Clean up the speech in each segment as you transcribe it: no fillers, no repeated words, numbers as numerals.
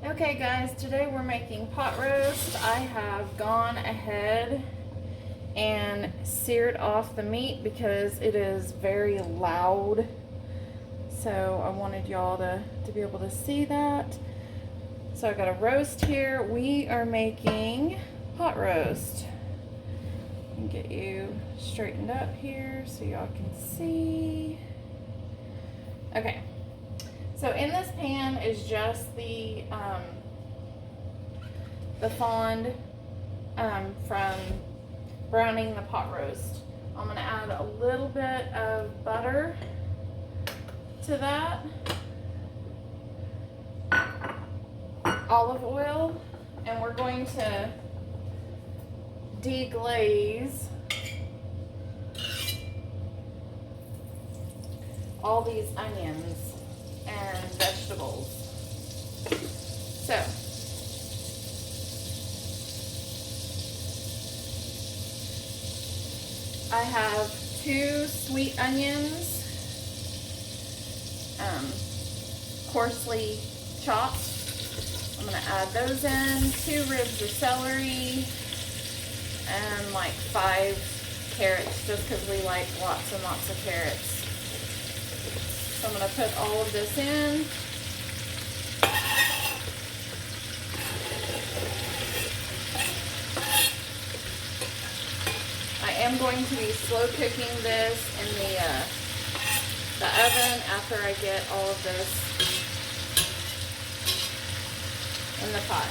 Okay guys, today we're making pot roast. I have gone ahead and seared off the meat because it is very loud. So I wanted y'all to be able to see that. So I got a roast here. We are making pot roast. And get you straightened up here so y'all can see. Okay. So in this pan is just the fond from browning the pot roast. I'm going to add a little bit of butter to that, olive oil, and we're going to deglaze all these onions and vegetables. So I have 2 sweet onions, coarsely chopped. I'm going to add those in, 2 ribs of celery, and like 5 carrots, just because we like lots and lots of carrots. So I'm going to put all of this in. I am going to be slow cooking this in the oven after I get all of this in the pot.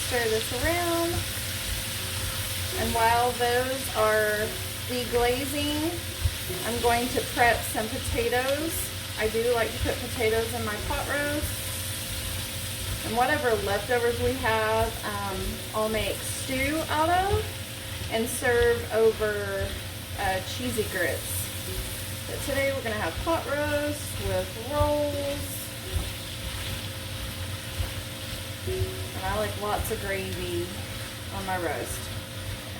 Stir this around, and while those are deglazing, I'm going to prep some potatoes. I do like to put potatoes in my pot roast, and whatever leftovers we have, I'll make stew out of and serve over cheesy grits. But today we're going to have pot roast with rolls. And I like lots of gravy on my roast.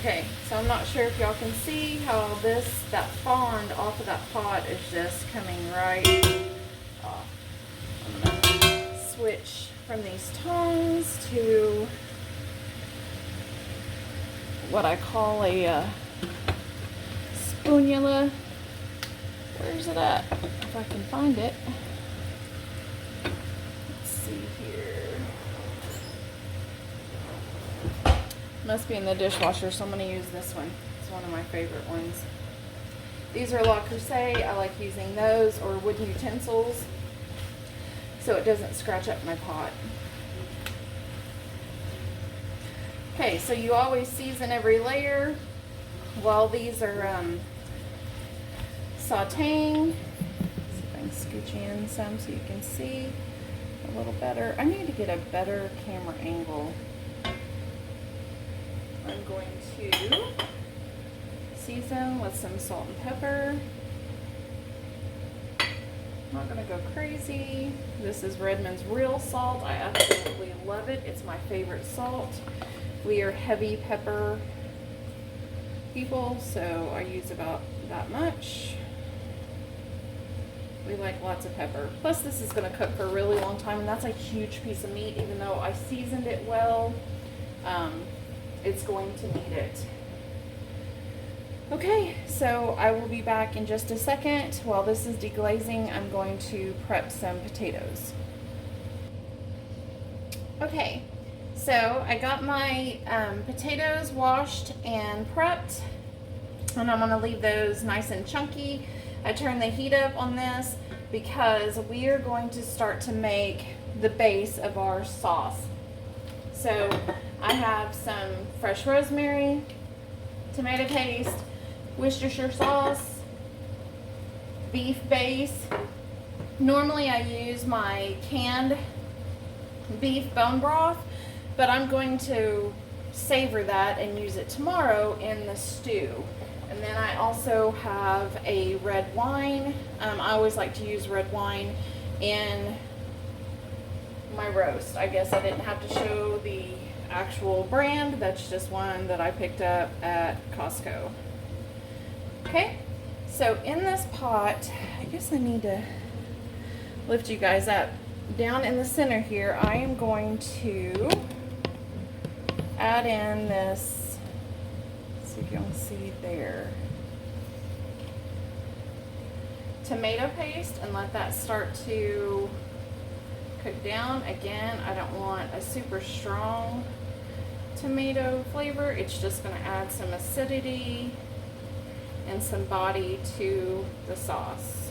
Okay, so I'm not sure if y'all can see how that fond off of that pot is just coming right off. I'm gonna switch from these tongs to what I call a spoonula. Where's it at? If I can find it. Let's see here. Must be in the dishwasher, so I'm going to use this one. It's one of my favorite ones. These are Le Creuset. I like using those, or wooden utensils, so it doesn't scratch up my pot. Okay, so you always season every layer while these are sauteing. See if I can scooch in some so you can see a little better. I need to get a better camera angle. I'm going to season with some salt and pepper. I'm not going to go crazy. This is Redmond's real salt. I absolutely love it. It's my favorite salt. We are heavy pepper people, so I use about that much. We like lots of pepper. Plus this is going to cook for a really long time, and that's a huge piece of meat. Even though I seasoned it well, it's going to need it. Okay, so I will be back in just a second. While this is deglazing, I'm going to prep some potatoes. Okay, so I got my potatoes washed and prepped, and I'm going to leave those nice and chunky. I turned the heat up on this because we are going to start to make the base of our sauce. So I have some fresh rosemary, tomato paste, Worcestershire sauce, beef base. Normally I use my canned beef bone broth, but I'm going to savor that and use it tomorrow in the stew. And then I also have a red wine. I always like to use red wine in my roast. I guess I didn't have to show the actual brand. That's just one that I picked up at Costco. Okay, so in this pot, I guess I need to lift you guys up. Down in the center here, I am going to add in this, let's see if you can see there, tomato paste, and let that start to cook down. Again, I don't want a super strong tomato flavor. It's just going to add some acidity and some body to the sauce.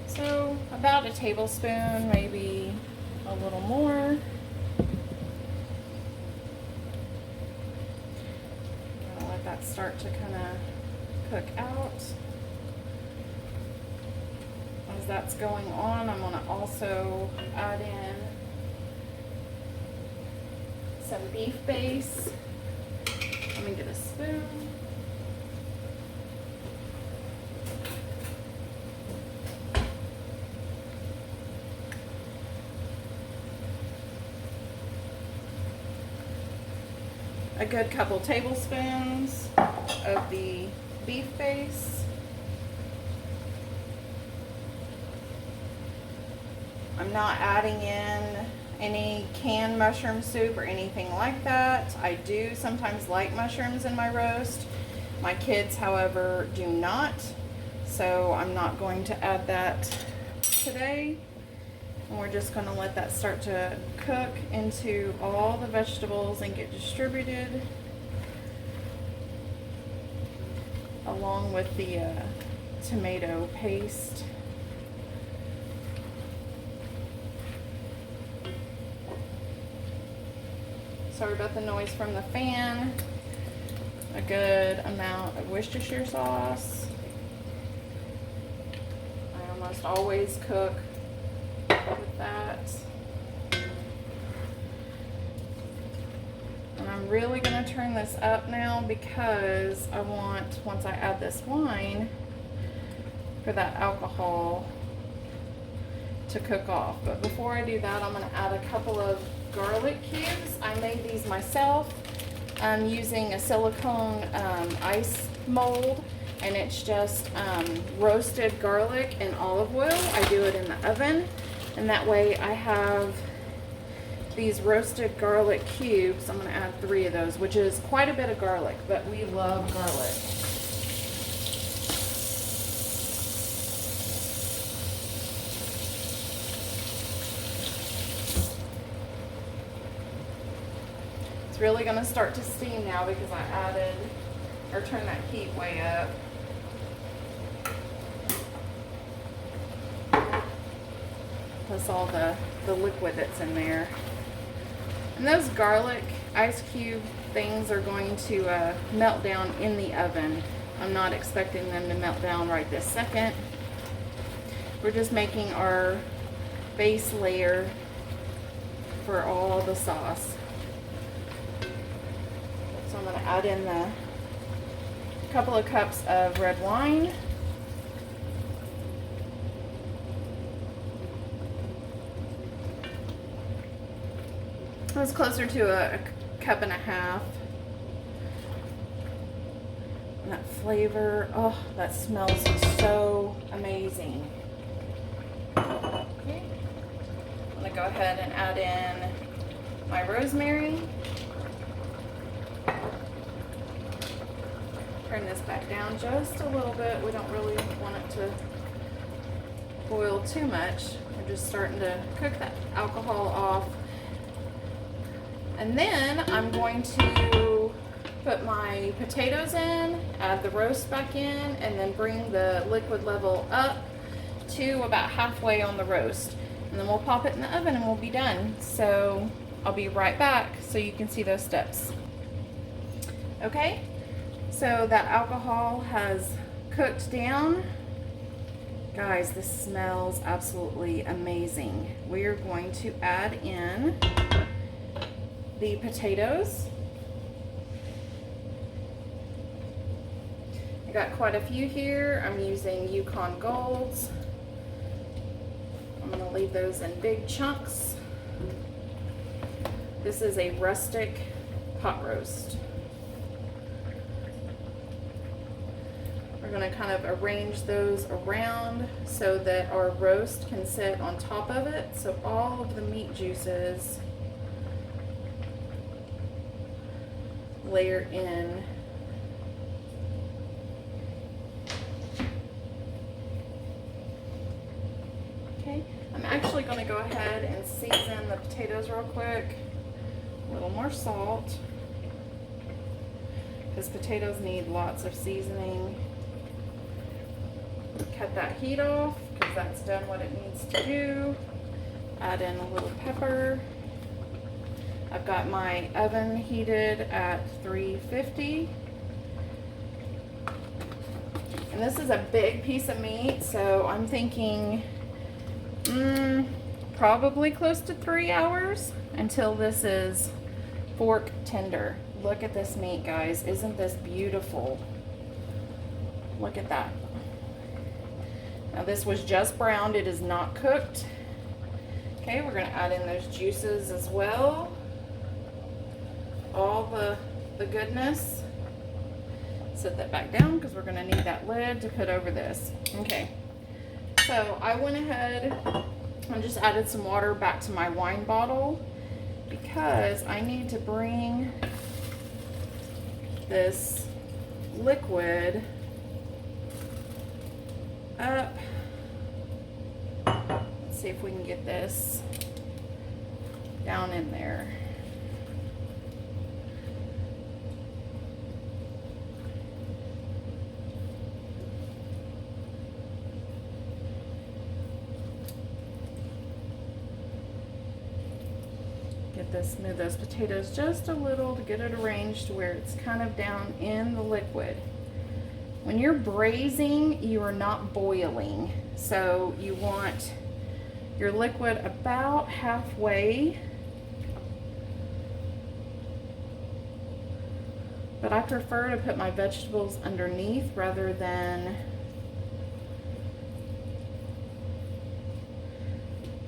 So about a tablespoon, maybe a little more. I'll let that start to kind of cook out. As that's going on, I'm going to also add in some beef base. Let me get a spoon. A good couple tablespoons of the beef base. I'm not adding in any canned mushroom soup or anything like that. I do sometimes like mushrooms in my roast. My kids, however, do not. So I'm not going to add that today. And we're just going to let that start to cook into all the vegetables and get distributed along with the tomato paste. Sorry about the noise from the fan. A good amount of Worcestershire sauce. I almost always cook with that. And I'm really going to turn this up now because I want, once I add this wine, for that alcohol to cook off. But before I do that, I'm going to add a couple of garlic cubes. I made these myself. I'm using a silicone ice mold, and it's just roasted garlic and olive oil. I do it in the oven, and that way I have these roasted garlic cubes. I'm going to add 3 of those, which is quite a bit of garlic, but we love garlic. It's really going to start to steam now because I added, or turned that heat way up. Plus all the liquid that's in there. And those garlic ice cube things are going to melt down in the oven. I'm not expecting them to melt down right this second. We're just making our base layer for all the sauce. So I'm going to add in a couple of cups of red wine. It was closer to a cup and a half. And that flavor, oh, that smells so amazing. Okay. I'm going to go ahead and add in my rosemary. Turn this back down just a little bit. We don't really want it to boil too much. We're just starting to cook that alcohol off. And then I'm going to put my potatoes in, add the roast back in, and then bring the liquid level up to about halfway on the roast. And then we'll pop it in the oven and we'll be done. So I'll be right back so you can see those steps. Okay, so that alcohol has cooked down. Guys, this smells absolutely amazing. We are going to add in the potatoes. I got quite a few here. I'm using Yukon Golds. I'm going to leave those in big chunks. This is a rustic pot roast. gonna kind of arrange those around so that our roast can sit on top of it. So all of the meat juices layer in. Okay, I'm actually gonna go ahead and season the potatoes real quick. A little more salt, because potatoes need lots of seasoning. Cut that heat off, because that's done what it needs to do. Add in a little pepper. I've got my oven heated at 350. And this is a big piece of meat, so I'm thinking probably close to 3 hours until this is fork tender. Look at this meat, guys. Isn't this beautiful? Look at that. Now this was just browned, it is not cooked. Okay, we're gonna add in those juices as well. All the goodness. Set that back down because we're gonna need that lid to put over this. Okay, so I went ahead and just added some water back to my wine bottle because I need to bring this liquid up. Let's see if we can get this down in there. Get this, move those potatoes just a little to get it arranged to where it's kind of down in the liquid. When you're braising, you are not boiling. So you want your liquid about halfway. But I prefer to put my vegetables underneath rather than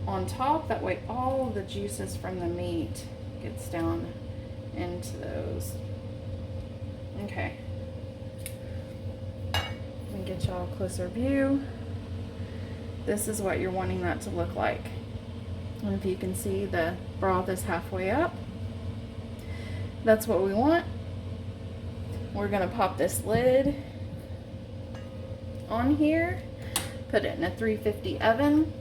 on top. That way all the juices from the meat gets down into those. Okay. Let me get y'all a closer view. This is what you're wanting that to look like. And if you can see, the broth is halfway up. That's what we want. We're gonna pop this lid on here, put it in a 350 oven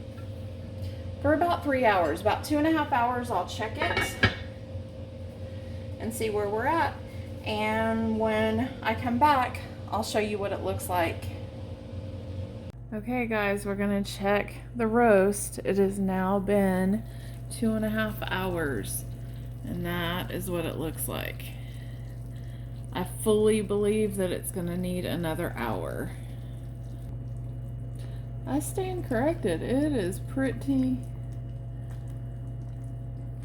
for about 3 hours, about 2.5 hours. I'll check it and see where we're at. And when I come back, I'll show you what it looks like. Okay guys, we're gonna check the roast. It has now been 2.5 hours, and that is what it looks like. I fully believe that it's gonna need another hour. I stand corrected. It is pretty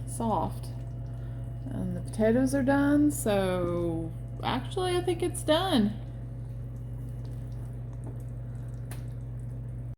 soft. And the potatoes are done, so actually I think it's done.